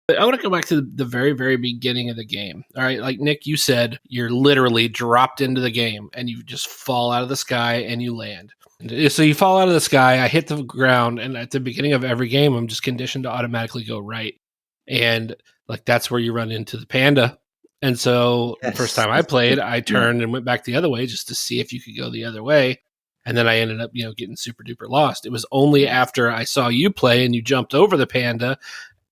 But I want to go back to the very, very beginning of the game. All right. Like Nick, you said, you're literally dropped into the game and you just fall out of the sky and you land. So you fall out of the sky, I hit the ground, and at the beginning of every game, I'm just conditioned to automatically go right. And like that's where you run into the panda. And so the first time I played, I turned and went back the other way just to see if you could go the other way. And then I ended up, getting super duper lost. It was only after I saw you play and you jumped over the panda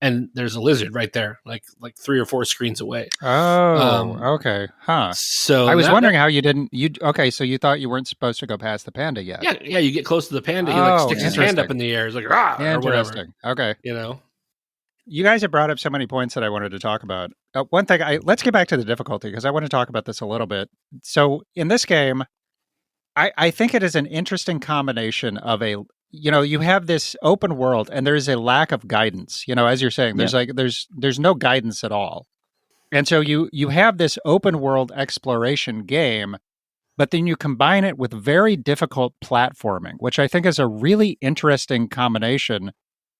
and there's a lizard right there, like 3 or 4 screens away. Oh, okay. Huh. So I was wondering how you didn't, okay, so you thought you weren't supposed to go past the panda yet. Yeah, you get close to the panda, he sticks his hand up in the air, he's like, rah, or whatever. Okay. You guys have brought up so many points that I wanted to talk about. One thing, let's get back to the difficulty, because I want to talk about this a little bit. So in this game, I think it is an interesting combination of you have this open world and there is a lack of guidance, as you're saying, there's no guidance at all. And so you have this open world exploration game, but then you combine it with very difficult platforming, which I think is a really interesting combination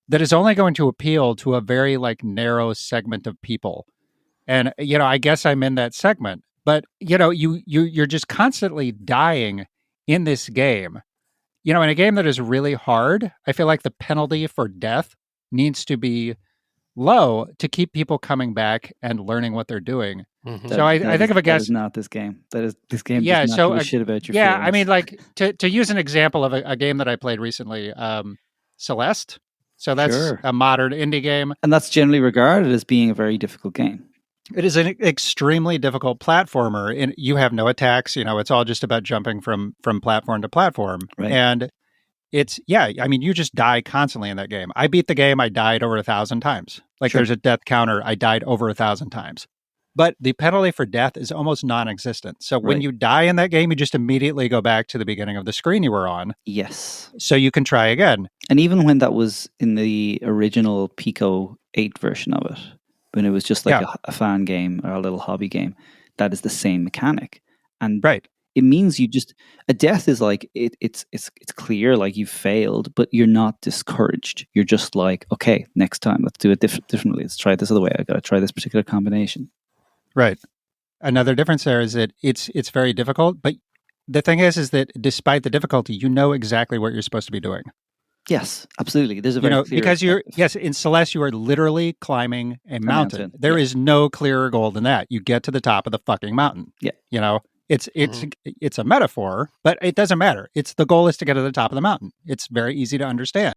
that is only going to appeal to a very narrow segment of people. And, I guess I'm in that segment, but you're just constantly dying in this game. In a game that is really hard, I feel like the penalty for death needs to be low to keep people coming back and learning what they're doing. Mm-hmm. So I think of a guess. That is not this game. This game does not give a shit about your feelings. I mean, to use an example of a game that I played recently, Celeste. So that's a modern indie game. And that's generally regarded as being a very difficult game. It is an extremely difficult platformer, and you have no attacks. It's all just about jumping from platform to platform. Right. And it's, you just die constantly in that game. I beat the game, I died over 1,000 times. There's a death counter, I died over 1,000 times. But the penalty for death is almost non-existent. So when you die in that game, you just immediately go back to the beginning of the screen you were on. Yes. So you can try again. And even when that was in the original Pico 8 version of it, when it was just a fan game or a little hobby game, that is the same mechanic. And it means a death is it's clear, you've failed, but you're not discouraged. You're just okay, next time, let's do it differently. Let's try it this other way. I got to try this particular combination. Right. Another difference there is that it's very difficult, but the thing is that despite the difficulty, you know exactly what you're supposed to be doing. Yes, absolutely. There's a very clear because in Celeste, you are literally climbing a mountain. There is no clearer goal than that. You get to the top of the fucking mountain. Yeah. It's a metaphor, but it doesn't matter. The goal is to get to the top of the mountain. It's very easy to understand.